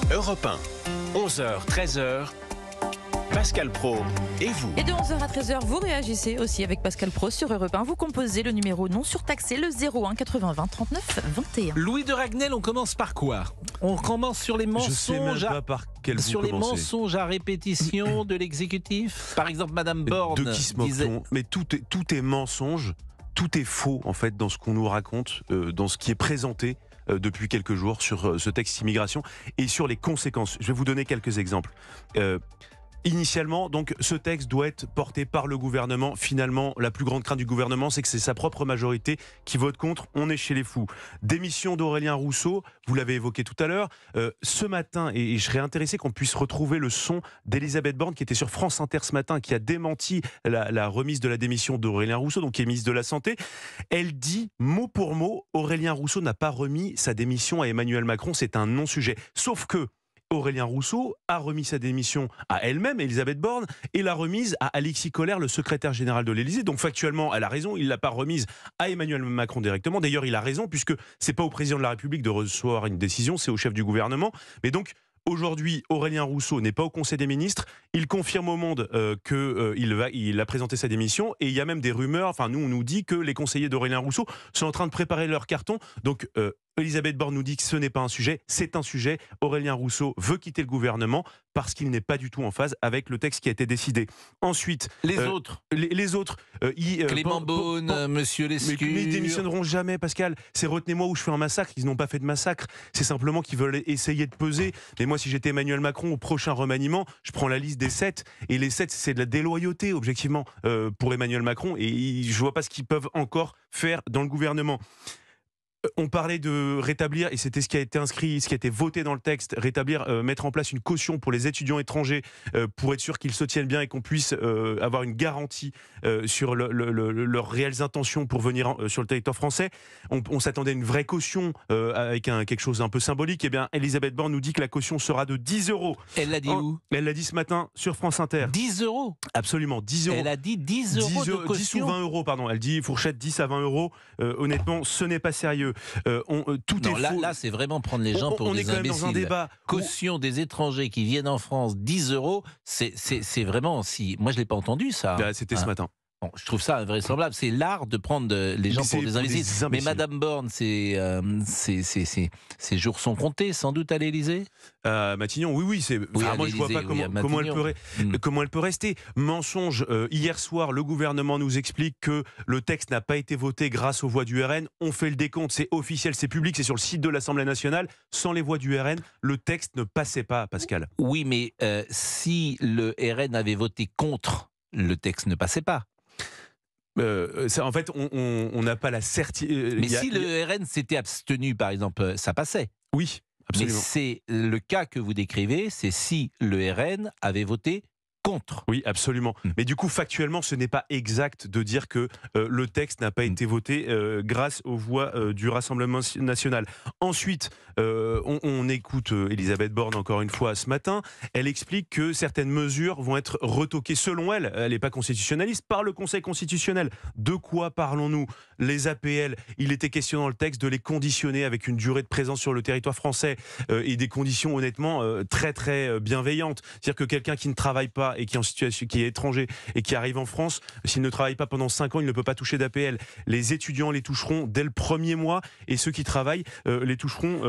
Europe 1, 11h, 13h, Pascal Praud et vous. Et de 11h à 13h, vous réagissez aussi avec Pascal Praud sur Europe 1. Vous composez le numéro non surtaxé, le 01 80 20 39 21. Louis de Ragnel, on commence par quoi? On commence sur les mensonges, mensonges à répétition de l'exécutif. Par exemple, Madame Borne de qui se moque-t-on ? Mais tout est mensonge, tout est faux en fait dans ce qu'on nous raconte, dans ce qui est présenté depuis quelques jours sur ce texte immigration et sur les conséquences. Je vais vous donner quelques exemples. Initialement, donc, ce texte doit être porté par le gouvernement. Finalement, la plus grande crainte du gouvernement, c'est que c'est sa propre majorité qui vote contre. On est chez les fous. Démission d'Aurélien Rousseau, vous l'avez évoqué tout à l'heure. Ce matin, et je serais intéressé qu'on puisse retrouver le son d'Elisabeth Borne, qui était sur France Inter ce matin, qui a démenti la remise de la démission d'Aurélien Rousseau, donc qui est ministre de la Santé. Elle dit, mot pour mot, Aurélien Rousseau n'a pas remis sa démission à Emmanuel Macron. C'est un non-sujet. Sauf que Aurélien Rousseau a remis sa démission à elle-même, Elisabeth Borne, et l'a remise à Alexis Collère, le secrétaire général de l'Élysée. Donc factuellement, elle a raison, il ne l'a pas remise à Emmanuel Macron directement. D'ailleurs, il a raison, puisque c'est pas au président de la République de recevoir une décision, c'est au chef du gouvernement. Mais donc, aujourd'hui, Aurélien Rousseau n'est pas au Conseil des ministres. Il confirme au Monde qu'il a présenté sa démission. Et il y a même des rumeurs, enfin nous on nous dit que les conseillers d'Aurélien Rousseau sont en train de préparer leur carton. Donc Elisabeth Borne nous dit que ce n'est pas un sujet, c'est un sujet. Aurélien Rousseau veut quitter le gouvernement parce qu'il n'est pas du tout en phase avec le texte qui a été décidé. Ensuite, les autres, Clément Beaune, Monsieur Lescure. Mais ils démissionneront jamais, Pascal. C'est retenez-moi ou je fais un massacre. Ils n'ont pas fait de massacre. C'est simplement qu'ils veulent essayer de peser. Mais moi, si j'étais Emmanuel Macron au prochain remaniement, je prends la liste des 7. Et les 7, c'est de la déloyauté, objectivement, pour Emmanuel Macron. Et je vois pas ce qu'ils peuvent encore faire dans le gouvernement. On parlait de rétablir, et c'était ce qui a été inscrit, ce qui a été voté dans le texte, mettre en place une caution pour les étudiants étrangers pour être sûr qu'ils se tiennent bien et qu'on puisse avoir une garantie sur leurs réelles intentions pour venir sur le territoire français. On s'attendait à une vraie caution avec quelque chose d'un peu symbolique. Eh bien, Elisabeth Borne nous dit que la caution sera de 10 €. Elle l'a dit où ? Elle l'a dit ce matin sur France Inter. 10 €. Absolument, 10 €. Elle a dit 10 € de caution. 10 ou 20 €, pardon. Elle dit fourchette 10 à 20 €. Honnêtement, ce n'est pas sérieux. Tout est faux. Là, c'est vraiment prendre les gens pour des imbéciles. Dans un débat. Caution des étrangers qui viennent en France, 10 €, c'est vraiment... Moi, je ne l'ai pas entendu, ça. C'était ce matin. Bon, je trouve ça invraisemblable. C'est l'art de prendre les gens pour des imbéciles. Mais Madame Borne, ses jours sont comptés, sans doute, à l'Élysée. Matignon, oui. Moi, je ne vois pas comment elle peut rester. Mensonge. Hier soir, le gouvernement nous explique que le texte n'a pas été voté grâce aux voix du RN. On fait le décompte, c'est officiel, c'est public, c'est sur le site de l'Assemblée nationale. Sans les voix du RN, le texte ne passait pas, Pascal. Oui, mais si le RN avait voté contre, le texte ne passait pas. En fait, on n'a pas la certitude. Mais si le RN s'était abstenu, par exemple, ça passait. Oui, absolument. Mais c'est le cas que vous décrivez, c'est si le RN avait voté contre. Oui, absolument. Mais du coup, factuellement, ce n'est pas exact de dire que le texte n'a pas été voté grâce aux voix du Rassemblement national. Ensuite, on écoute Elisabeth Borne encore une fois ce matin. Elle explique que certaines mesures vont être retoquées selon elle. Elle n'est pas constitutionnaliste, par le Conseil constitutionnel. De quoi parlons-nous ? Les APL, il était question dans le texte de les conditionner avec une durée de présence sur le territoire français et des conditions honnêtement très très bienveillantes. C'est-à-dire que quelqu'un qui ne travaille pas et qui est en situation, qui est étranger et qui arrive en France, s'il ne travaille pas pendant 5 ans, il ne peut pas toucher d'APL. Les étudiants les toucheront dès le premier mois et ceux qui travaillent les toucheront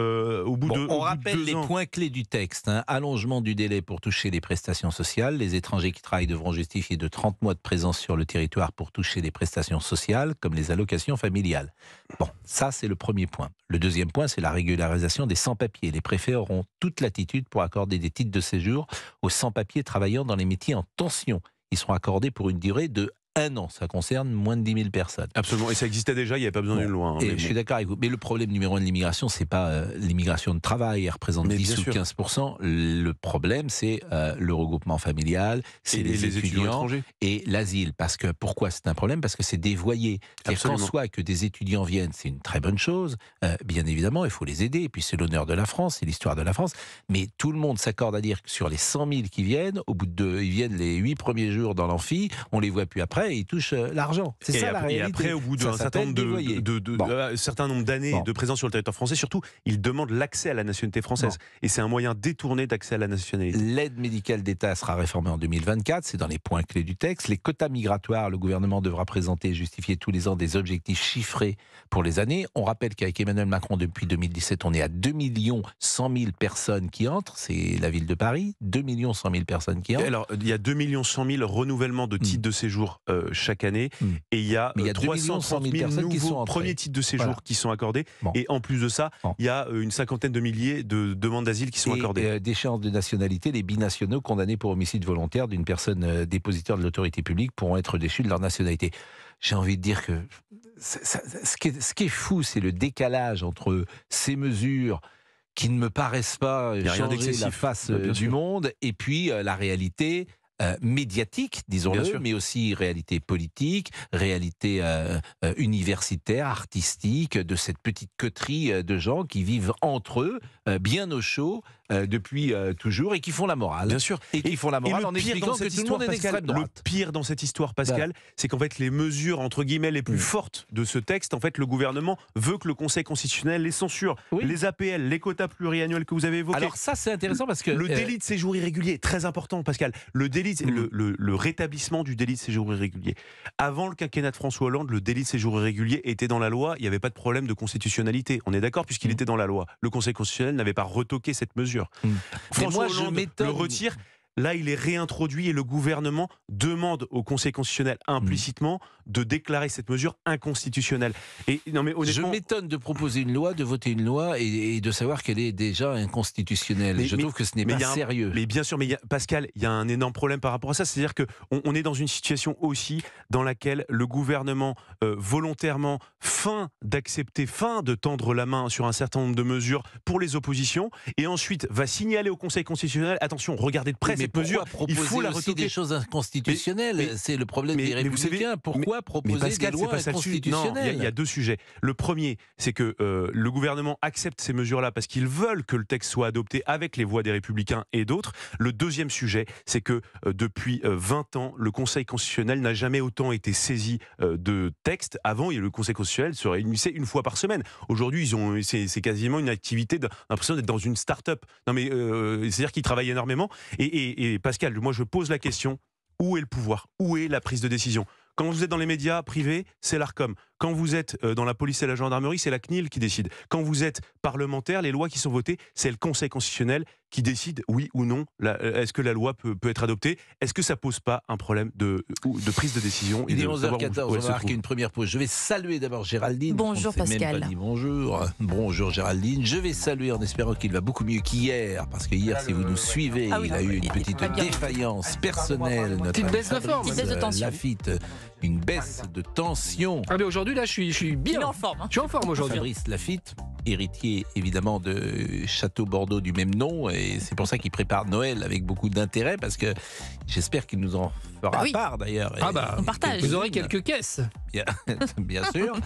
au bout de 2 ans. On rappelle les points clés du texte. Allongement du délai pour toucher les prestations sociales. Les étrangers qui travaillent devront justifier de 30 mois de présence sur le territoire pour toucher les prestations sociales, comme les allocations familiales. Bon, ça c'est le premier point. Le deuxième point, c'est la régularisation des sans-papiers. Les préfets auront toute latitude pour accorder des titres de séjour aux sans-papiers travaillant dans les métiers en tension. Ils seront accordés pour une durée de 1 an. Ça concerne moins de 10 000 personnes. Absolument. Et ça existait déjà, il n'y avait pas besoin d'une loi. Je suis d'accord avec vous. Mais le problème numéro 1 de l'immigration, c'est pas l'immigration de travail. Elle représente 10 ou 15%. Le problème, c'est le regroupement familial, c'est les étudiants étrangers. Et l'asile. Parce que, pourquoi c'est un problème ? Parce que c'est dévoyé. Qu'en soit que des étudiants viennent, c'est une très bonne chose. Bien évidemment, il faut les aider. Et puis c'est l'honneur de la France, c'est l'histoire de la France. Mais tout le monde s'accorde à dire que sur les 100 000 qui viennent, ils viennent les 8 premiers jours dans l'amphi, on les voit plus après. après, ils touchent l'argent. C'est ça la réalité. Et après, au bout d'un certain nombre d'années de présence sur le territoire français, surtout, ils demandent l'accès à la nationalité française. Et c'est un moyen détourné d'accès à la nationalité. L'aide médicale d'État sera réformée en 2024, c'est dans les points clés du texte. Les quotas migratoires, le gouvernement devra présenter et justifier tous les ans des objectifs chiffrés pour les années. On rappelle qu'avec Emmanuel Macron, depuis 2017, on est à 2 100 000 personnes qui entrent. C'est la ville de Paris, 2 100 000 personnes qui entrent. Alors, il y a 2 100 000 renouvellements de titres de séjour chaque année. Et il y a 330 000 nouveaux premiers titres de séjour qui sont accordés. Et en plus de ça, il y a une cinquantaine de milliers de demandes d'asile qui sont accordées. D'échéance de nationalité, les binationaux condamnés pour homicide volontaire d'une personne dépositaire de l'autorité publique pourront être déchus de leur nationalité. J'ai envie de dire que ce qui est fou, c'est le décalage entre ces mesures qui ne me paraissent pas changer la face du monde et puis la réalité médiatique, disons-le, mais aussi réalité politique, réalité universitaire, artistique, de cette petite coterie de gens qui vivent entre eux, bien au chaud, depuis toujours, et qui font la morale. Bien sûr. Et qui font la morale en expliquant que tout le monde est d'extrême droite. Le pire dans cette histoire, Pascal, c'est qu'en fait, les mesures, entre guillemets, les plus fortes de ce texte, en fait, le gouvernement veut que le Conseil constitutionnel les censure. Les APL, les quotas pluriannuels que vous avez évoqués. Alors ça, c'est intéressant parce que... Le délit de séjour irrégulier, très important, Pascal. Le délit, le rétablissement du délit de séjour irrégulier. Avant le quinquennat de François Hollande, le délit de séjour irrégulier était dans la loi. Il n'y avait pas de problème de constitutionnalité. On est d'accord, puisqu'il était dans la loi. Le Conseil constitutionnel n'avait pas retoqué cette mesure. François Hollande le retire. Là, il est réintroduit et le gouvernement demande au Conseil constitutionnel implicitement de déclarer cette mesure inconstitutionnelle. Et non, mais honnêtement, je m'étonne de proposer une loi, de voter une loi et de savoir qu'elle est déjà inconstitutionnelle. Je trouve que ce n'est pas sérieux. Mais bien sûr, Pascal, il y a un énorme problème par rapport à ça. C'est-à-dire qu'on est dans une situation aussi dans laquelle le gouvernement volontairement feint de tendre la main sur un certain nombre de mesures pour les oppositions et ensuite va signaler au Conseil constitutionnel, attention, regardez de près cette mesure, il faut la retoquer. Des choses inconstitutionnelles, c'est le problème des Républicains. Pourquoi proposer Pascal, des lois inconstitutionnelles? Il y a deux sujets. Le premier, c'est que le gouvernement accepte ces mesures-là parce qu'ils veulent que le texte soit adopté avec les voix des Républicains et d'autres. Le deuxième sujet, c'est que depuis 20 ans, le Conseil constitutionnel n'a jamais autant été saisi de textes. Avant, le Conseil constitutionnel se réunissait une fois par semaine. Aujourd'hui, c'est quasiment une activité, l'impression d'être dans une start-up. Non mais c'est-à-dire qu'ils travaillent énormément. Et Pascal, moi je pose la question, où est le pouvoir? Où est la prise de décision? Quand vous êtes dans les médias privés, c'est l'Arcom. Quand vous êtes dans la police et la gendarmerie, c'est la CNIL qui décide. Quand vous êtes parlementaire, les lois qui sont votées, c'est le Conseil constitutionnel qui décide, oui ou non, est-ce que la loi peut être adoptée? Est-ce que ça pose pas un problème de prise de décision? Il est 11h14, on va marquer une première pause. Je vais saluer d'abord Géraldine. Bonjour Pascal. Même pas dit bonjour. Bonjour Géraldine. Je vais saluer en espérant qu'il va beaucoup mieux qu'hier, parce que hier, si vous nous suivez, il a eu une petite défaillance personnelle. Petite baisse de forme. Petite baisse de tension. Lafitte, une baisse de tension. Ah mais aujourd'hui là je suis bien. Il est en forme. Je suis en forme aujourd'hui. Fabrice Lafitte, héritier évidemment de Château Bordeaux du même nom, et c'est pour ça qu'il prépare Noël avec beaucoup d'intérêt, parce que j'espère qu'il nous en fera part d'ailleurs. On partage. Vous aurez quelques caisses. Bien sûr.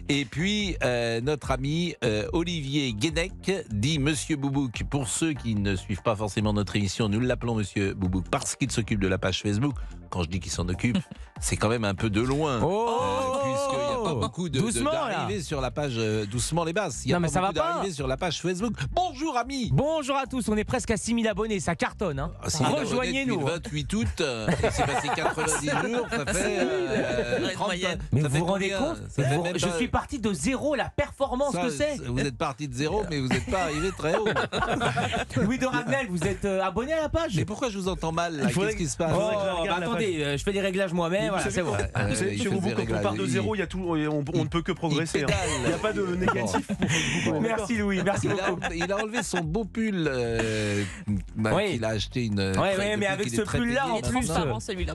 Et puis notre ami Olivier Guénec, dit Monsieur Boubouk. Pour ceux qui ne suivent pas forcément notre émission, nous l'appelons Monsieur Boubouk parce qu'il s'occupe de la page Facebook. Quand je dis qu'il s'en occupe, c'est quand même un peu de loin, puisqu'il n'y a pas beaucoup d'arrivées sur la page. Doucement les basses. Il y a pas beaucoup d'arrivées sur la page Facebook. Bonjour amis. Bonjour à tous. On est presque à 6000 abonnés, ça cartonne. Hein. Rejoignez-nous. Le 28 août, il s'est passé 90 jours, ça fait 30. Mais vous vous rendez compte? Je suis parti de zéro, la performance que c'est. Vous êtes parti de zéro, mais vous n'êtes pas arrivé très haut. Louis de Ragnel, vous êtes abonné à la page? Mais pourquoi je vous entends mal là? Qu'est-ce qui se passe? Attendez, je fais des réglages moi-même. Voilà, c'est bon. Chez vous, quand on part de zéro, on ne peut que progresser. Il n'y a pas de négatif. Merci Louis, merci beaucoup. Il a enlevé son beau pull qu'il a acheté mais avec ce pull-là en plus. Celui-là.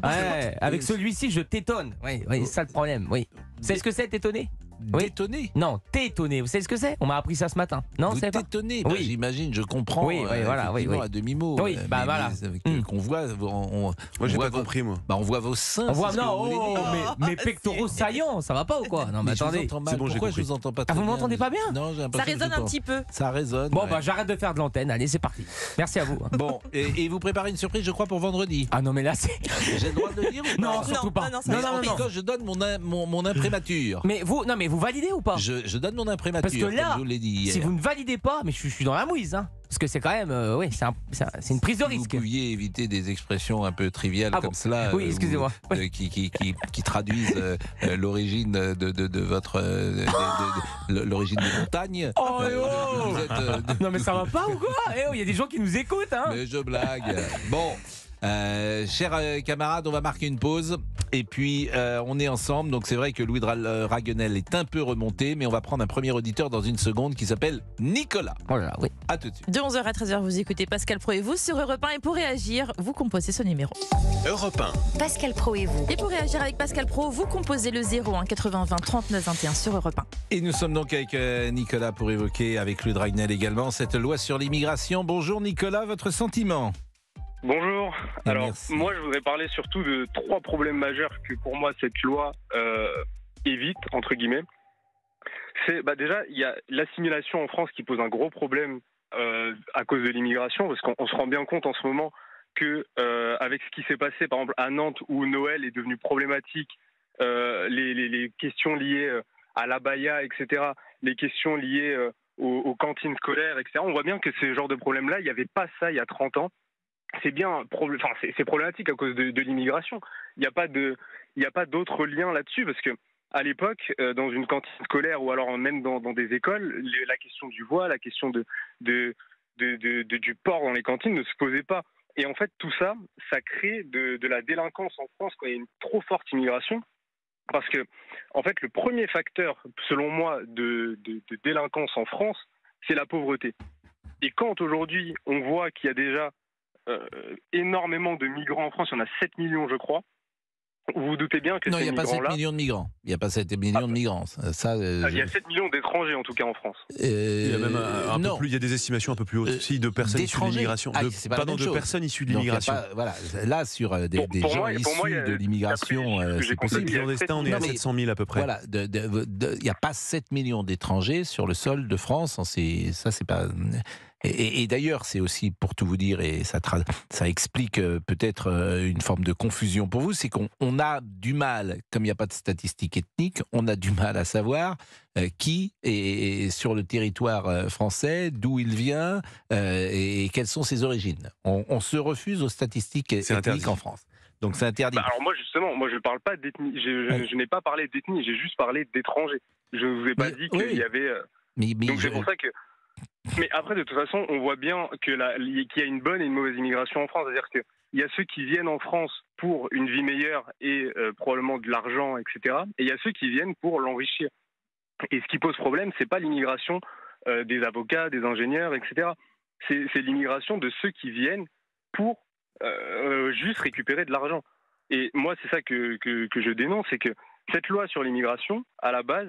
Avec celui-ci, je t'étonne. Oui, c'est ça le problème. Oui. C'est ce que c'est t'étonner? Oui. Détonné. Non, tétonné. Vous savez ce que c'est? On m'a appris ça ce matin. Non, Vous c'est pas. tétonnez. Oui. Bah, j'imagine, je comprends. Oui, oui, voilà, oui, effectivement, oui. à demi-mot. Oui, bah, voilà. Qu'on voit. Moi, j'ai voit pas compris, moi. Bah, on voit vos seins. On voit, c'est ce que non, vous voulez oh, dire. mes pectoraux saillants, ça va pas ou quoi? Non, mais Mais je vous attendez. entends mal. C'est bon, j'ai Pourquoi je compris. vous entends pas Ah, très vous bien m'entendez pas bien? Non, j'ai Ça l'impression que résonne je un petit peu. Ça résonne. Bon, ouais. bah j'arrête de faire de l'antenne. Allez, c'est parti. Merci à vous. Bon, et vous préparez une surprise, je crois, pour vendredi. Ah non, mais là, c'est. J'ai le droit de le dire ou Non, pas surtout pas. non, Mais ça va en être tout cas, je donne mon imprémature. Mais vous, non, mais vous validez ou pas? Je donne mon imprémature, Parce que là, comme je vous l'ai dit hier. Si vous ne validez pas, mais je suis dans la mouise, hein. Parce que c'est quand même, oui, c'est une prise de Si risque. vous pouviez éviter des expressions un peu triviales Ah comme bon. cela, Oui, excusez-moi. qui traduisent l'origine de votre l'origine des montagnes. Oh, oh. Vous êtes, Non, mais ça va pas ou quoi? Eh oh, il y a des gens qui nous écoutent, hein. Mais je blague. Bon. Chers camarades, on va marquer une pause et puis on est ensemble. Donc c'est vrai que Louis de Raguenel est un peu remonté, mais on va prendre un premier auditeur dans une seconde qui s'appelle Nicolas. Oh là là, oui. À tout de suite. De 11h à 13h, vous écoutez Pascal Pro et vous sur Europe 1. Et pour réagir, vous composez ce numéro. Europe 1. Pascal Pro et vous. Et pour réagir avec Pascal Pro, vous composez le 01 80 20 39 21 sur Europe 1. Et nous sommes donc avec Nicolas pour évoquer avec Louis de Raguenel également cette loi sur l'immigration. Bonjour Nicolas, votre sentiment? Bonjour. Alors, merci. moi, je voudrais parler surtout de 3 problèmes majeurs que pour moi cette loi évite, entre guillemets. C'est déjà, il y a l'assimilation en France qui pose un gros problème à cause de l'immigration, parce qu'on se rend bien compte en ce moment que avec ce qui s'est passé, par exemple, à Nantes, où Noël est devenu problématique, les questions liées à l'abaya, etc., les questions liées aux cantines scolaires, etc., on voit bien que ce genre de problème-là, il n'y avait pas ça il y a 30 ans. C'est bien, c'est problématique à cause de l'immigration. Il n'y a pas d'autre lien là-dessus, parce que à l'époque, dans une cantine scolaire ou alors même dans des écoles, la question du voile, la question du port dans les cantines ne se posait pas. Et en fait, tout ça, ça crée de la délinquance en France quand il y a une trop forte immigration. Parce que, en fait, le premier facteur, selon moi, de délinquance en France, c'est la pauvreté. Et quand aujourd'hui, on voit qu'il y a déjà énormément de migrants en France, il y en a 7 millions, je crois. Vous vous doutez bien que Non, il ces n'y a pas 7 migrants-là... millions de migrants. Il n'y a pas 7 millions de migrants. Ça, Il y a 7 millions d'étrangers, en tout cas, en France. Il y a même un peu non. plus, il y a des estimations un peu plus hautes aussi de personnes issues de D'étrangers. l'immigration. Ah, c'est pas la même de chose. personnes issues de Donc, il y a l'immigration. pas- voilà, là, sur des Pour gens moi, issus il y a- de l'immigration, d'après ce que j'ai c'est compris, possible. il y a Clandestins, on est Non, à mais- 700 000 à peu près. Voilà, il n'y a pas 7 millions d'étrangers sur le sol de France. Ça, c'est pas. Et d'ailleurs, c'est aussi, pour tout vous dire, et ça explique peut-être une forme de confusion pour vous, c'est qu'on a du mal, comme il n'y a pas de statistiques ethniques, on a du mal à savoir qui est sur le territoire français, d'où il vient et quelles sont ses origines. On se refuse aux statistiques C'est ethniques interdit. en France. Donc c'est interdit. Alors moi, justement, je ne parle pas d'ethnie. Je n'ai pas parlé d'ethnie, j'ai juste parlé d'étrangers. Je ne vous ai pas Mais- dit oui, qu'il oui. y avait... Mais Donc c'est pour ça que... Mais après, de toute façon, on voit bien qu'il y a une bonne et une mauvaise immigration en France. C'est-à-dire qu'il y a ceux qui viennent en France pour une vie meilleure et probablement de l'argent, etc. Et il y a ceux qui viennent pour l'enrichir. Et ce qui pose problème, c'est pas l'immigration des avocats, des ingénieurs, etc. C'est l'immigration de ceux qui viennent pour juste récupérer de l'argent. Et moi, c'est ça que je dénonce, c'est que cette loi sur l'immigration, à la base,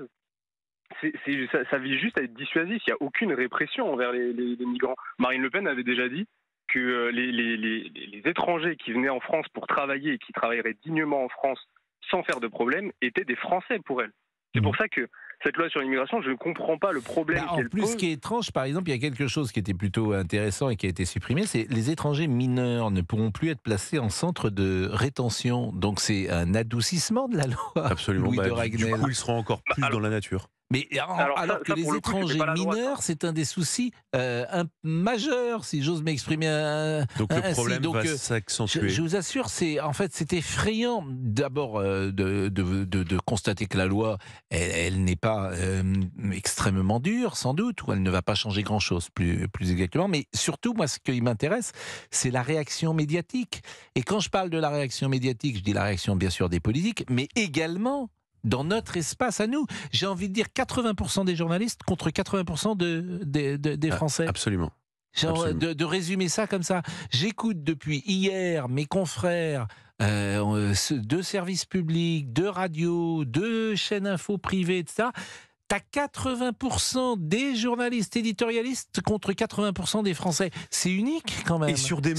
ça vise juste à être dissuasif. Il n'y a aucune répression envers les migrants. Marine Le Pen avait déjà dit que les étrangers qui venaient en France pour travailler et qui travailleraient dignement en France sans faire de problème étaient des Français pour elle. C'est pour ça que cette loi sur l'immigration, je ne comprends pas le problème En qu'elle plus, pose. ce qui est étrange, par exemple, il y a quelque chose qui était plutôt intéressant et qui a été supprimé, c'est les étrangers mineurs ne pourront plus être placés en centre de rétention. Donc c'est un adoucissement de la loi. Absolument. Louis de Du Raguenel. coup, ils seront encore plus dans la nature. Mais alors ça, que les pour le coup, étrangers c'était pas la loi, mineurs, c'est un des soucis majeurs, si j'ose m'exprimer Donc le ainsi. problème Donc, va je s'accentuer. vous assure, c'est effrayant d'abord de constater que la loi, elle n'est pas extrêmement dure, sans doute, ou elle ne va pas changer grand-chose, plus exactement. Mais surtout, moi, ce qui m'intéresse, c'est la réaction médiatique. Et quand je parle de la réaction médiatique, je dis la réaction, bien sûr, des politiques, mais également dans notre espace à nous. J'ai envie de dire 80% des journalistes contre 80% des Français. Absolument. Genre, Absolument. de résumer ça comme ça. J'écoute depuis hier mes confrères de services publics, de radio, de chaînes info privées, etc. T'as 80% des journalistes éditorialistes contre 80% des Français. C'est unique quand même. Et sur des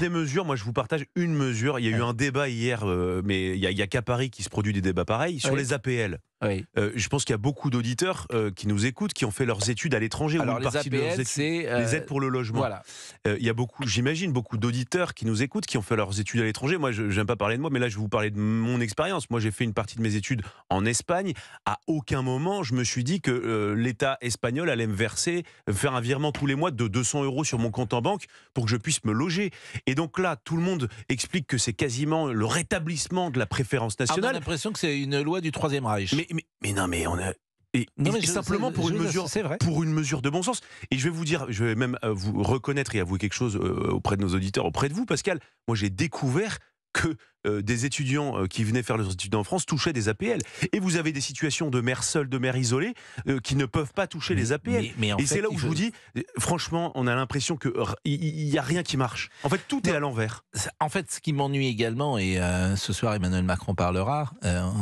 mesures, moi je vous partage une mesure. Il y a eu un débat hier, mais il y a qu'à Paris qui se produit des débats pareils, sur les APL. Oui. Je pense qu'il y a beaucoup d'auditeurs qui nous écoutent, qui ont fait leurs études à l'étranger. Alors ou une les partie de leurs APL, études, c'est les aides pour le logement. Voilà. Il y a j'imagine, beaucoup d'auditeurs qui nous écoutent, qui ont fait leurs études à l'étranger. Moi, je n'aime pas parler de moi, mais là, je vais vous parler de mon expérience. Moi, j'ai fait une partie de mes études en Espagne. À aucun moment, je me suis dit que l'État espagnol allait me faire un virement tous les mois de 200 € sur mon compte en banque pour que je puisse me loger. Et donc là, tout le monde explique que c'est quasiment le rétablissement de la préférence nationale. On a l'impression que c'est une loi du Troisième Reich. Mais non, mais on a... Et simplement pour une mesure de bon sens. Et je vais vous dire, je vais même vous reconnaître et avouer quelque chose auprès de nos auditeurs, auprès de vous, Pascal. Moi, j'ai découvert que des étudiants qui venaient faire leurs études en France touchaient des APL. Et vous avez des situations de mères seules, de mères isolées, qui ne peuvent pas toucher les APL. Et c'est là où je vous dis, franchement, on a l'impression qu'il n'y a rien qui marche. En fait, tout est à l'envers. En fait, ce qui m'ennuie également, et ce soir Emmanuel Macron parlera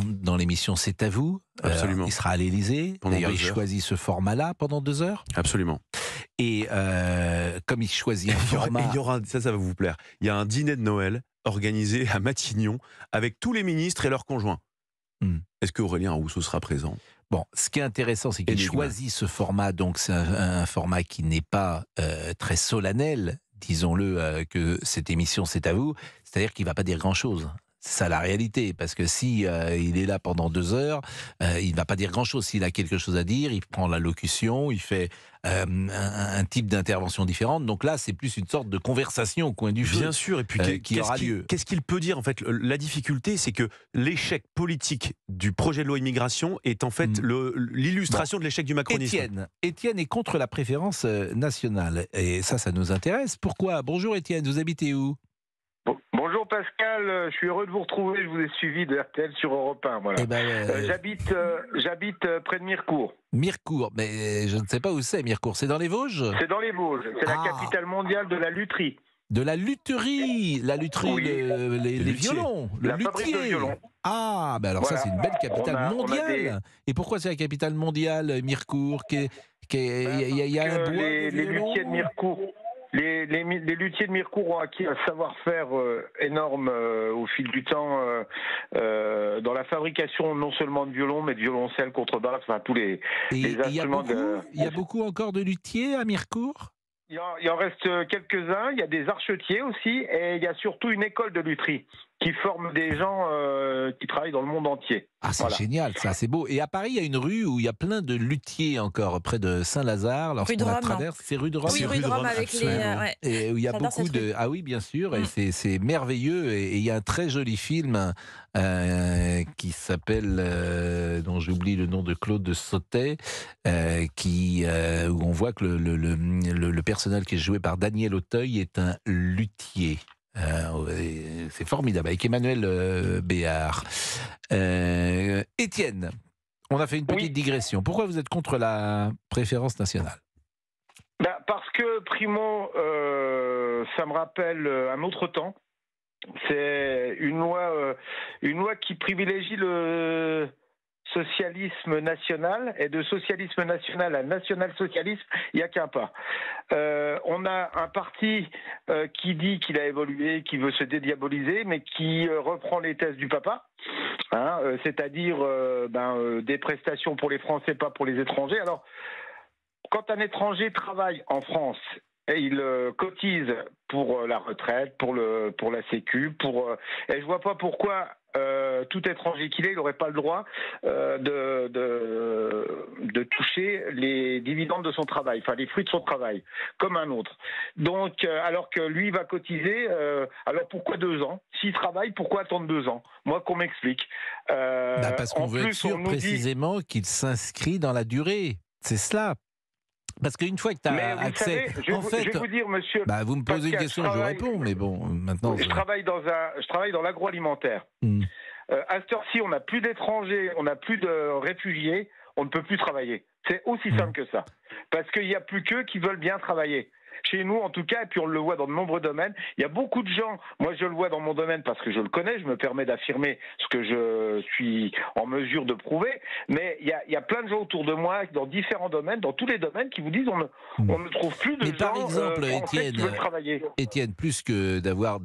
dans l'émission C'est à vous. Absolument. Il sera à l'Élysée. D'ailleurs, il choisit ce format-là pendant 2 heures. Absolument. Et comme il choisit un format... Ça va vous plaire. Il y a un dîner de Noël organisé à Matignon avec tous les ministres et leurs conjoints. Est-ce que Aurélien Rousseau sera présent ? Bon, ce qui est intéressant, c'est qu'il choisit ce format, donc c'est un format qui n'est pas très solennel, disons-le, que cette émission c'est à vous, c'est-à-dire qu'il ne va pas dire grand-chose. C'est ça la réalité, parce que si il est là pendant 2 heures, il ne va pas dire grand-chose. S'il a quelque chose à dire, il prend la locution, il fait un type d'intervention différente. Donc là, c'est plus une sorte de conversation au coin du feu. Bien sûr, et puis qui aura lieu. Qu'est-ce qu'il peut dire en fait ? La difficulté, c'est que l'échec politique du projet de loi immigration est en fait l'illustration de l'échec du macronisme. Étienne est contre la préférence nationale, et ça nous intéresse. Pourquoi ? Bonjour Étienne, vous habitez où ? Bonjour Pascal, je suis heureux de vous retrouver, je vous ai suivi de RTL sur Europe 1. Voilà. J'habite près de Mirecourt. Mirecourt, mais je ne sais pas où c'est Mirecourt, c'est dans les Vosges ? C'est dans les Vosges, c'est la capitale mondiale de la lutherie. De la lutherie, oui. les violons, la fabrique de violons. Ah, ben alors voilà. Ça c'est une belle capitale mondiale. Et pourquoi c'est la capitale mondiale, Mirecourt ? Il y a un bois les luthiers de Mirecourt. Les luthiers de Mirecourt ont acquis un savoir-faire énorme au fil du temps dans la fabrication non seulement de violons, mais de violoncelles, contrebasses, enfin tous les instruments. Il y a beaucoup encore de luthiers à Mirecourt ? Il en reste quelques-uns, il y a des archetiers aussi, et il y a surtout une école de lutherie qui forme des gens qui travaillent dans le monde entier. Ah, c'est génial, ça, c'est beau. Et à Paris, il y a une rue où il y a plein de luthiers encore, près de Saint-Lazare, lorsqu'on la traverse. C'est rue de Rome. Oui, rue de Rome avec et où il y a beaucoup de... Ah oui, bien sûr, et c'est merveilleux. Et il y a un très joli film qui s'appelle, dont j'oublie le nom de Claude de Sautet, où on voit que le personnage qui est joué par Daniel Auteuil est un luthier. C'est formidable, avec Emmanuel Béard. Étienne, on a fait une petite digression. Pourquoi vous êtes contre la préférence nationale ? Parce que, primo, ça me rappelle un autre temps. C'est une loi qui privilégie le socialisme national, et de socialisme national à national-socialisme, il n'y a qu'un pas. On a un parti qui dit qu'il a évolué, qui veut se dédiaboliser, mais qui reprend les thèses du papa, c'est-à-dire des prestations pour les Français, pas pour les étrangers. Alors, quand un étranger travaille en France, et il cotise pour la retraite, pour la sécu, et je vois pas pourquoi tout étranger qu'il est, il n'aurait pas le droit de toucher les dividendes de son travail, enfin les fruits de son travail, comme un autre. Donc, alors que lui va cotiser, alors pourquoi 2 ans ? S'il travaille, pourquoi attendre 2 ans ? Moi, qu'on m'explique. Parce qu'on veut être sûr précisément qu'il s'inscrit dans la durée. C'est cela. Parce qu'une fois que tu as accès... Je vais vous dire, monsieur... vous me posez une question, je vous réponds, mais bon, maintenant... Je travaille dans l'agroalimentaire. À cette heure-ci, on n'a plus d'étrangers, on n'a plus de réfugiés, on ne peut plus travailler. C'est aussi simple que ça. Parce qu'il n'y a plus qu'eux qui veulent bien travailler. chez nous en tout cas, et puis on le voit dans de nombreux domaines. Il y a beaucoup de gens, moi je le vois dans mon domaine parce que je le connais, je me permets d'affirmer ce que je suis en mesure de prouver, mais il y a plein de gens autour de moi, dans différents domaines, dans tous les domaines, qui vous disent on ne trouve plus de mais gens par exemple, français qui veulent travailler. Étienne, plus que d'avoir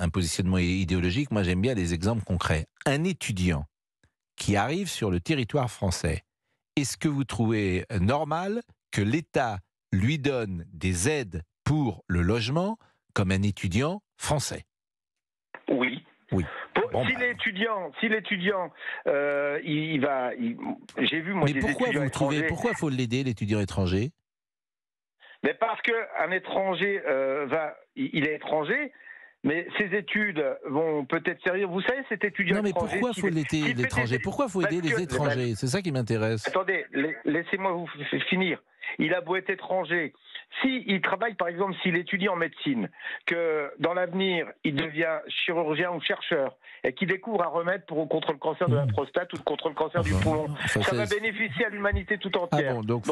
un positionnement idéologique, moi j'aime bien les exemples concrets. Un étudiant qui arrive sur le territoire français, est-ce que vous trouvez normal que l'État lui donne des aides pour le logement comme un étudiant français? Oui. Oui. Bon, si l'étudiant, il va, j'ai vu moi mais des pourquoi étudiants étrangers. Pourquoi faut l'aider, l'étudiant étranger? Mais parce qu'un étranger il est étranger, mais ses études vont peut-être servir. Vous savez, cet étudiant non, mais étranger. Pourquoi faut l'aider l'étranger? Pourquoi faut aider les étrangers? C'est ça qui m'intéresse. Attendez, laissez-moi vous finir. Il a beau être étranger. S'il travaille, par exemple, s'il étudie en médecine, que dans l'avenir, il devient chirurgien ou chercheur, et qu'il découvre un remède contre le cancer de la prostate ou contre le cancer du poumon, ça va bénéficier à l'humanité tout entière. Ah bon, donc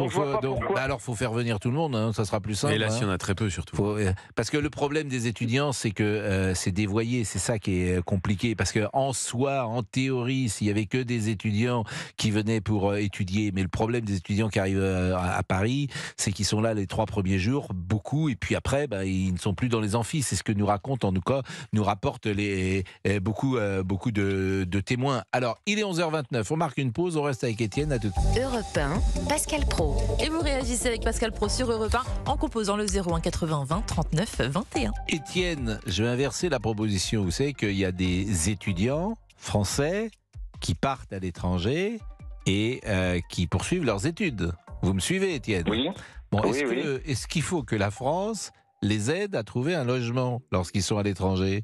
alors faut faire venir tout le monde, hein, ça sera plus simple. Et là, s'il y en a très peu, surtout. Parce que le problème des étudiants, c'est que c'est dévoyé, c'est ça qui est compliqué. Parce que en soi, en théorie, s'il y avait que des étudiants qui venaient pour étudier, mais le problème des étudiants qui arrivent à Paris, c'est qu'ils sont là les 3 premiers jours, beaucoup, et puis après, ils ne sont plus dans les amphis. C'est ce que nous racontent, en tout cas, nous rapportent beaucoup de témoins. Alors, il est 11h29, on marque une pause, on reste avec Étienne, à tout de suite. Europe 1, Pascal Praud. Et vous réagissez avec Pascal Praud sur Europe 1 en composant le 01 80 20 39 21. Étienne, je vais inverser la proposition. Vous savez qu'il y a des étudiants français qui partent à l'étranger et qui poursuivent leurs études. Vous me suivez, Étienne? Oui. Bon, oui, est-ce qu'il faut que la France les aide à trouver un logement lorsqu'ils sont à l'étranger?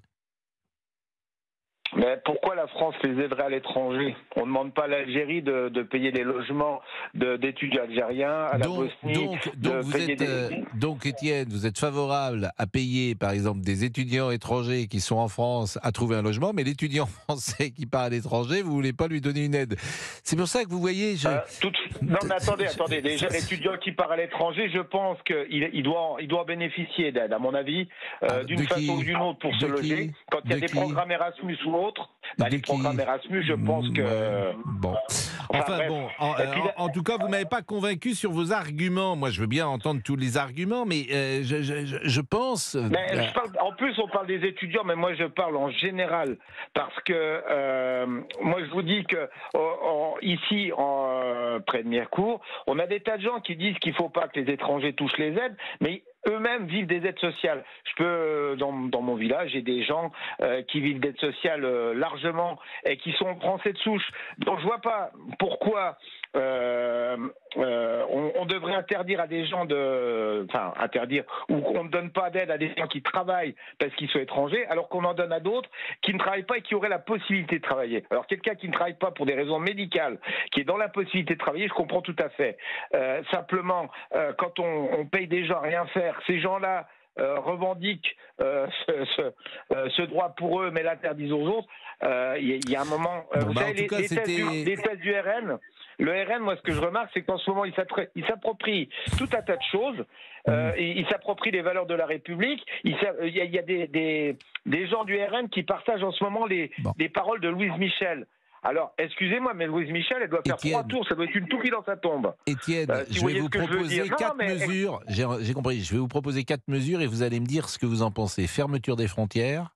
Mais pourquoi la France les aiderait à l'étranger? On ne demande pas à l'Algérie de payer les logements d'étudiants algériens, à la Bosnie. Donc, Étienne, vous êtes favorable à payer, par exemple, des étudiants étrangers qui sont en France à trouver un logement, mais l'étudiant français qui part à l'étranger, vous ne voulez pas lui donner une aide. C'est pour ça que vous voyez... Non, mais attendez. Déjà, l'étudiant qui part à l'étranger, je pense qu'il doit bénéficier d'aide, à mon avis, d'une façon ou d'une autre pour se loger. Quand il y a des programmes Erasmus ou autres, les programmes Erasmus, je pense que... Bon. En tout cas, vous ne m'avez pas convaincu sur vos arguments. Moi, je veux bien entendre tous les arguments, mais je pense... En plus, on parle des étudiants, mais moi, je parle en général. Parce que, moi, je vous dis que ici, près de Mirecourt, on a des tas de gens qui disent qu'il ne faut pas que les étrangers touchent les aides, mais eux-mêmes vivent des aides sociales. Je peux, dans mon village, j'ai des gens qui vivent d'aides sociales largement et qui sont français de souche. Donc je vois pas pourquoi on devrait interdire à des gens ou qu'on ne donne pas d'aide à des gens qui travaillent parce qu'ils sont étrangers, alors qu'on en donne à d'autres qui ne travaillent pas et qui auraient la possibilité de travailler. Alors quelqu'un qui ne travaille pas pour des raisons médicales, qui est dans la possibilité de travailler, je comprends tout à fait. Simplement, quand on paye des gens à rien faire, ces gens-là revendiquent ce droit pour eux, mais l'interdisent aux autres. Il y a un moment... vous savez, les thèses du RN... Le RN, moi, ce que je remarque, c'est qu'en ce moment, il s'approprie tout un tas de choses. Il s'approprie les valeurs de la République. Il y a des gens du RN qui partagent en ce moment les paroles de Louise Michel. Alors, excusez-moi, mais Louise Michel, elle doit faire 3 tours. Ça doit être une toupie dans sa tombe. Étienne, je vais vous proposer 4 mesures. J'ai compris. Je vais vous proposer 4 mesures et vous allez me dire ce que vous en pensez. Fermeture des frontières,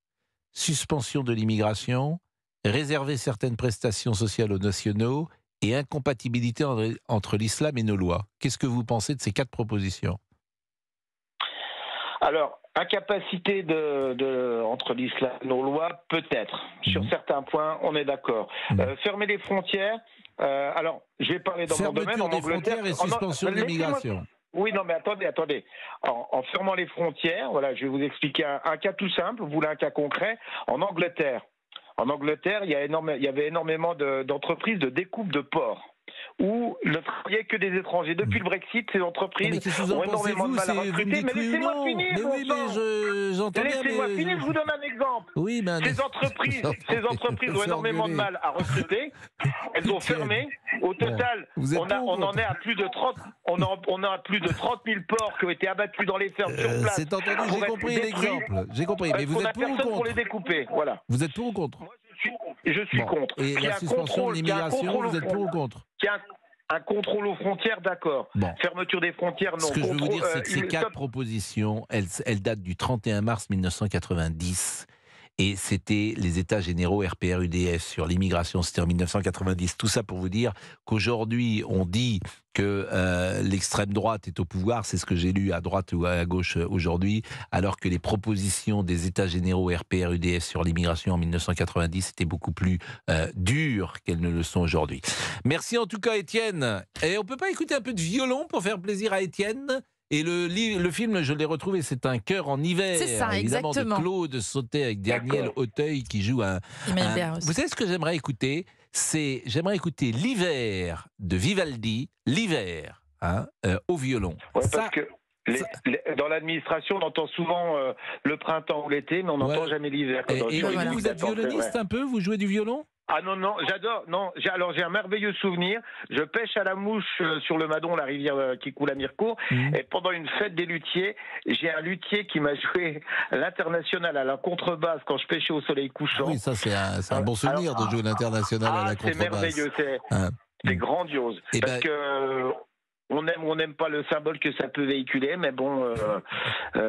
suspension de l'immigration, réserver certaines prestations sociales aux nationaux et incompatibilité entre l'islam et nos lois. Qu'est-ce que vous pensez de ces 4 propositions? Alors, incapacité entre l'islam et nos lois, peut-être. Sur certains points, on est d'accord. Fermer les frontières. Alors, je vais parler dans mon domaine. Fermeture des frontières et suspension de l'immigration. Oui, non, mais attendez. En fermant les frontières, voilà, je vais vous expliquer un cas tout simple. Vous voulez un cas concret? En Angleterre, il y avait énormément d'entreprises de découpe de porc. où ne travaillaient que des étrangers. Depuis le Brexit, ces entreprises mais qu'est-ce que vous en ont énormément de mal à pensez-vous? recruter. Mais laissez-moi finir, mais bon oui, sang. mais j'entends bien. Laissez-moi finir, je vous donne un exemple. Oui, mais Ces entreprises ont énormément de mal à recruter. Elles ont fermé. Au total, on en est à plus de 30. On a plus de 30 000 porcs qui ont été abattus dans les fermes sur place. C'est entendu, j'ai compris l'exemple. J'ai compris. Mais vous êtes pour ou personne pour contre? les découper. Voilà. Vous êtes pour ou contre? Moi, je suis contre. Et Qu'il y ait la un suspension contrôle, de qu'il y ait un l'immigration, contrôle vous êtes pour ou contre? Qu'il y ait un contrôle aux frontières, d'accord. Bon. Fermeture des frontières, non. Ce que je veux vous dire, c'est que ces 4 stop. propositions, elles datent du 31 mars 1990. Et c'était les États généraux RPR-UDF sur l'immigration, c'était en 1990. Tout ça pour vous dire qu'aujourd'hui, on dit que l'extrême droite est au pouvoir, c'est ce que j'ai lu à droite ou à gauche aujourd'hui, alors que les propositions des États généraux RPR-UDF sur l'immigration en 1990 étaient beaucoup plus dures qu'elles ne le sont aujourd'hui. Merci en tout cas Étienne. Et on peut pas écouter un peu de violon pour faire plaisir à Étienne? Et le film, je l'ai retrouvé, c'est Un cœur en hiver. C'est ça, évidemment, exactement. de Claude Sautet avec Daniel Auteuil qui joue un... Vous savez ce que j'aimerais écouter? J'aimerais écouter l'hiver de Vivaldi, l'hiver, au violon. Ouais, parce que dans l'administration, on entend souvent le printemps ou l'été, mais on n'entend jamais l'hiver. Et vous êtes violoniste un peu? Vous jouez du violon? Ah non, j'adore. Non, alors j'ai un merveilleux souvenir. Je pêche à la mouche sur le Madon, la rivière qui coule à Mirecourt. Et pendant une fête des luthiers, j'ai un luthier qui m'a joué l'international à la contrebasse quand je pêchais au soleil couchant. Ah oui, ça c'est un bon souvenir de jouer l'international à la contrebasse. C'est merveilleux, c'est grandiose. Parce que on aime ou on n'aime pas le symbole que ça peut véhiculer, mais bon,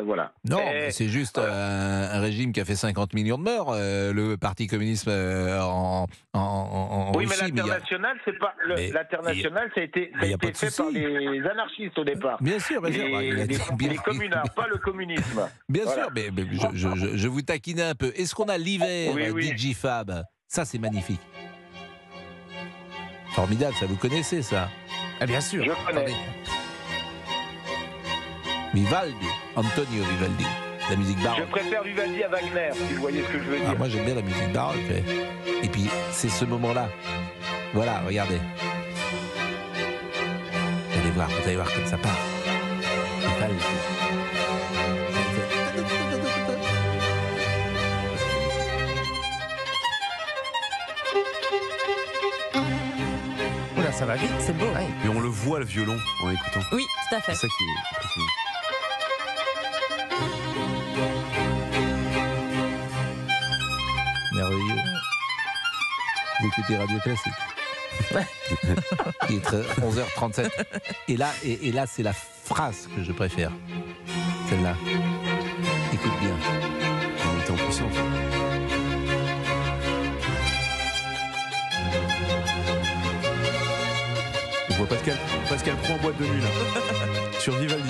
voilà. Non, mais c'est juste un régime qui a fait 50 millions de morts, le Parti communiste en oui, Russie. Mais l'international, c'est pas l'international, ça a été fait par les anarchistes au départ. Bien sûr, les communards, pas le communisme. Bien sûr, mais je vous taquinais un peu. Est-ce qu'on a l'hiver, DJ Fab? Ça, c'est magnifique. Formidable, ça vous connaissez ça? Ah, bien sûr. Je connais. Vivaldi, Antonio Vivaldi, la musique baroque. Je préfère Vivaldi à Wagner, si vous voyez ce que je veux dire. Moi j'aime bien la musique baroque. Et puis c'est ce moment-là. Voilà, regardez. Vous allez voir comme ça part. Vivaldi. Oula, ça va vite, c'est beau. Ouais. Et on le voit le violon en écoutant. Oui, tout à fait. C'est ça qui est impressionnant. Merveilleux. Vous écoutez Radio Classique. Il est 11h37. Et là, c'est la phrase que je préfère. Celle-là. Écoute bien. On était en puissance. On voit Pascal Pro en boîte de nuit là. Sur Vivaldi.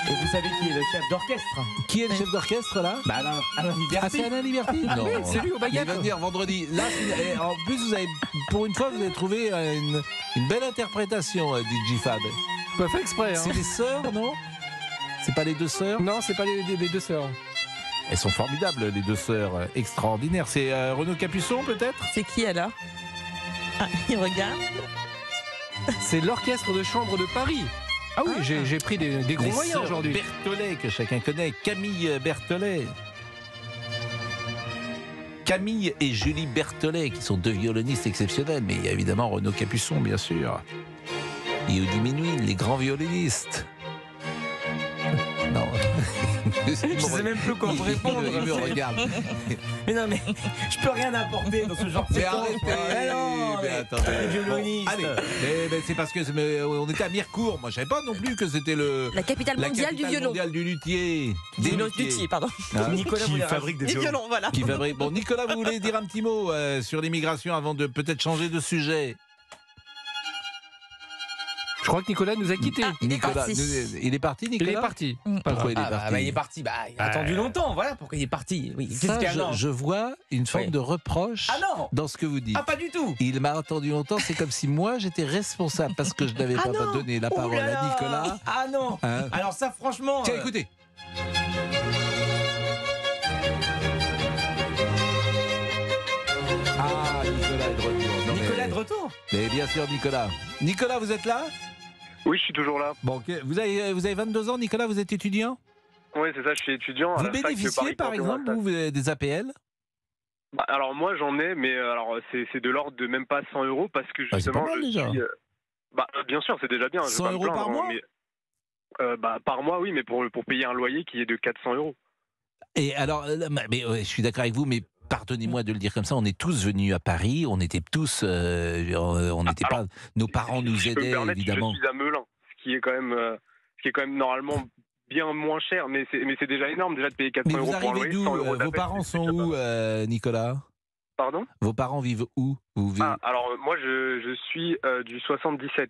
Et vous savez qui est le chef d'orchestre? Qui est le chef d'orchestre là? Bah Alain Liberty. Ah, c'est Alain Liberty? Non, c'est lui au Il baguette. va venir vendredi. Là, en plus, pour une fois, vous avez trouvé une belle interprétation, DJ Fab. Pas fait exprès. Hein. C'est les sœurs, non? C'est pas les deux sœurs? Non, c'est pas les deux sœurs. Elles sont formidables, les deux sœurs, extraordinaires. C'est Renaud Capuçon, peut-être? C'est qui alors? Ah, il regarde. C'est l'orchestre de chambre de Paris. Ah oui, j'ai pris des gros Les moyens sœurs aujourd'hui. Berthollet, que chacun connaît. Camille Berthollet. Camille et Julie Berthollet, qui sont deux violonistes exceptionnels. Mais il y a évidemment Renaud Capuçon, bien sûr. Et Audi Menuhin, les grands violonistes. Non. Je sais même plus quoi vous répondre. Il me regarde. Mais non, mais je peux rien apporter dans ce genre de Mais séquence. arrêtez, mais attendez. Les violonistes. Allez, mais c'est parce que on était à Mirecourt. Moi, je savais pas non plus que c'était la capitale mondiale du violon. Mondiale du luthier. Du luthier, pardon. Nicolas Qui voulait fabrique des Les violons. violons, voilà. Qui fabrique. Bon, Nicolas, vous voulez dire un petit mot sur l'immigration avant de peut-être changer de sujet? Je crois que Nicolas nous a quittés. Il est Nicolas, parti. Il est parti, Il Nicolas? est parti. Pourquoi il est Ah, parti? bah, il est parti. Bah, il a attendu longtemps. Voilà pourquoi il est parti. Oui. Qu'est-ce Ça, qu'il y a, non je vois une forme Oui. de reproche Ah non. dans ce que vous dites. Ah, pas du tout. Il m'a attendu longtemps, c'est comme si moi j'étais responsable parce que je n'avais Ah pas non. donné la Oh parole là à là. Nicolas. Ah non. Hein. Alors ça, franchement. Tiens, écoutez. retour. Et bien sûr, Nicolas. Nicolas, vous êtes là? Oui, je suis toujours là. Bon, ok. Vous avez 22 ans, Nicolas, vous êtes étudiant? Oui, c'est ça, je suis étudiant. Vous bénéficiez, par exemple, vous, des APL? Alors moi, j'en ai, mais alors c'est de l'ordre de même pas 100 euros parce que justement, c'est pas mal, déjà. Bien sûr, c'est déjà bien. 100 euros par mois? Par mois, oui, mais pour payer un loyer qui est de 400 euros. Et alors, je suis d'accord avec vous, mais pardonnez-moi de le dire comme ça, on est tous venus à Paris, on était tous, on n'était pas, nos parents nous aidaient évidemment. Je suis à Melun, ce qui est quand même normalement bien moins cher, mais c'est déjà énorme déjà de payer 400 euros pour un loyer. D'où vos parents sont où, Nicolas? Pardon? Vos parents vivent où? Alors moi je suis du 77.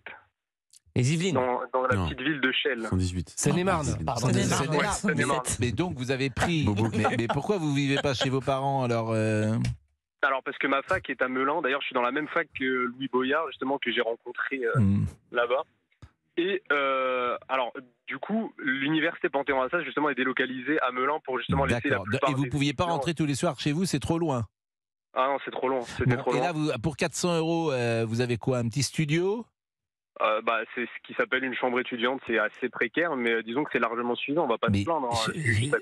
Les Yvelines. Dans la petite ville de Chelles. 118. Seine-et-Marne. Seine-et-Marne. Mais donc vous avez pris. mais pourquoi vous vivez pas chez vos parents alors? Alors parce que ma fac est à Melun. D'ailleurs, je suis dans la même fac que Louis Boyard, justement, que j'ai rencontré là-bas. Et alors, du coup, l'université Panthéon-Assas, justement, est délocalisée à Melun pour justement laisser la plupart. Et vous pouviez pas rentrer tous les soirs chez vous, c'est trop loin. Ah non, c'est trop long. C'était trop long. Et là, pour 400 euros, vous avez quoi? Un petit studio? C'est ce qui s'appelle une chambre étudiante, c'est assez précaire, mais disons que c'est largement suffisant, on va pas se plaindre.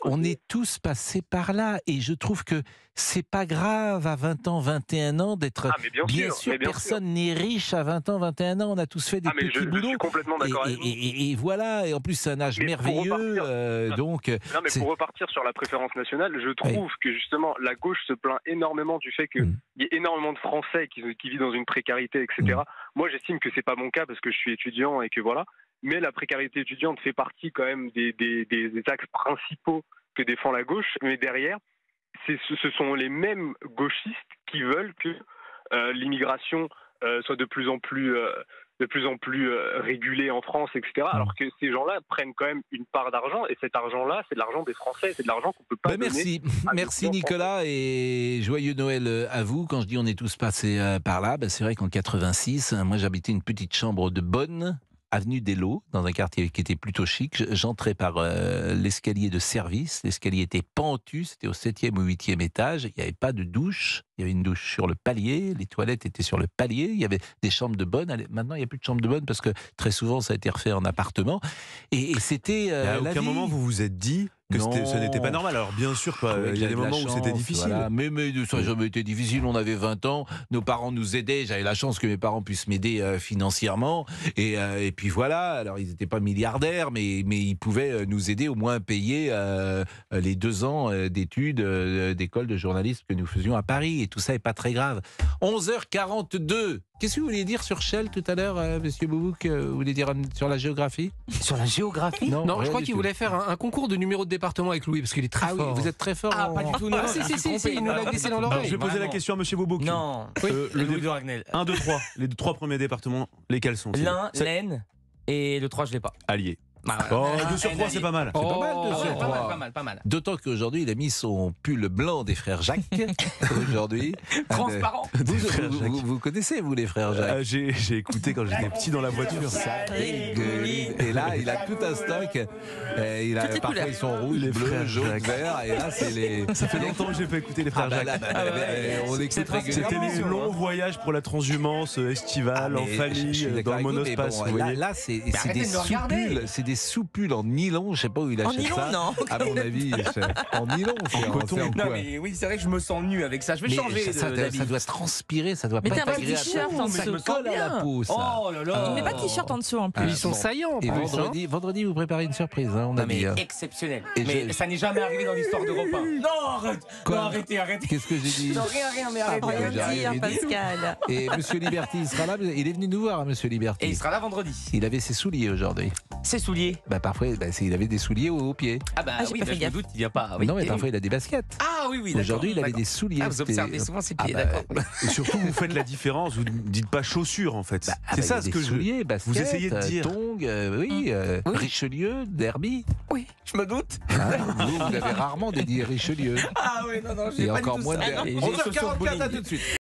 On est tous passés par là, et je trouve que c'est pas grave à 20 ans, 21 ans d'être... bien sûr, personne n'est riche à 20 ans, 21 ans, on a tous fait des petits boulots. Je suis complètement d'accord avec vous. Et voilà, et en plus c'est un âge merveilleux, donc... Non, mais pour repartir sur la préférence nationale, je trouve que justement la gauche se plaint énormément du fait qu'il y ait énormément de Français qui vivent dans une précarité, etc. Moi, j'estime que c'est pas mon cas parce que je suis étudiant et que voilà. Mais la précarité étudiante fait partie quand même des axes principaux que défend la gauche. Mais derrière, ce sont les mêmes gauchistes qui veulent que l'immigration soit de plus en plus régulée en France, etc. Alors que ces gens-là prennent quand même une part d'argent, et cet argent-là, c'est de l'argent des Français, c'est de l'argent qu'on peut pas donner. Merci Nicolas, et joyeux Noël à vous. Quand je dis on est tous passés par là, c'est vrai qu'en 86, moi j'habitais une petite chambre de Bonne, avenue des Lots, dans un quartier qui était plutôt chic. J'entrais par l'escalier de service. L'escalier était pentu, c'était au 7e ou 8e étage. Il n'y avait pas de douche. Il y avait une douche sur le palier. Les toilettes étaient sur le palier. Il y avait des chambres de bonne. Maintenant, il n'y a plus de chambres de bonne parce que très souvent, ça a été refait en appartement. Et c'était à aucun moment, vous vous êtes dit que ce n'était pas normal. Alors bien sûr, il y a des moments où c'était difficile. Voilà. Mais ça n'a jamais été difficile. On avait 20 ans, nos parents nous aidaient. J'avais la chance que mes parents puissent m'aider financièrement. Et puis voilà, alors ils n'étaient pas milliardaires, mais ils pouvaient nous aider, au moins à payer les 2 ans d'études d'école de journalisme que nous faisions à Paris. Et tout ça n'est pas très grave. 11h42. Qu'est-ce que vous vouliez dire sur Shell tout à l'heure, monsieur Boubouk? Vous voulez dire sur la géographie? Sur la géographie? Non, je crois qu'il voulait faire un concours de numéro de département avec Louis, parce qu'il est très fort. Oui, vous êtes très fort. Ah, pas du tout, non. Si, il nous l'a glissé dans l'oreille. Je vais poser la question à monsieur Boubouk. Non. Le 1, 2, 3. Les 3 premiers départements, lesquels sont? L'Ain, l'Aisne, et le 3 je l'ai pas. Allié. 2 sur 3, c'est pas mal. C'est pas mal, 2 sur 3. Pas mal. D'autant qu'aujourd'hui, il a mis son pull blanc des frères Jacques. Aujourd'hui. Transparent. Vous connaissez, vous, les frères Jacques? J'ai écouté quand j'étais petit dans la voiture. Et là, il a tout un stock. Il a parfois ils sont rouges, bleus, jaunes, verts. Et là, c'est les. Ça fait longtemps que j'ai pas écouté les frères Jacques. On écoute régulièrement. C'était les longs voyages pour la transhumance estivale, en famille, dans le monospace. Là, c'est des soupules. Des soupules en nylon, je sais pas où il achète ça. Non. À mon avis, en nylon, en coton. Non, mais oui, c'est vrai que je me sens nu avec ça. Je vais changer ça doit transpirer, ça doit pas être agréable. Mais t'as un t-shirt en dessous. Ça me colle à la peau, ça. Oh là là. Il met pas de t-shirt en dessous en plus. Ils sont saillants. Et vendredi, vous préparez une surprise. On a dit. Exceptionnel. Mais ça n'est jamais arrivé dans l'histoire d'Europe 1. Non, arrête. Non, arrêtez. Qu'est-ce que j'ai dit? Non, rien, mais arrêtez. Rien dire, Pascal. Et monsieur Liberty, il sera là. Il est venu nous voir, monsieur Liberty. Et il sera là vendredi. Il avait ses souliers aujourd'hui. Ses souliers? Parfois, il avait des souliers aux pieds. Oui, je me doute, il n'y a pas. Non, mais parfois, il a des baskets. Ah oui. Aujourd'hui, il avait des souliers. Vous observez souvent ses pieds, d'accord. Et surtout, vous faites la différence. Vous ne dites pas chaussures, en fait. C'est ça ce que souliers, baskets, vous essayez de dire. Tongs, Richelieu, Derby. Oui, je me doute. Vous avez rarement dédié Richelieu. Ah oui, non, et encore moins Derby. 11h44, à tout de suite.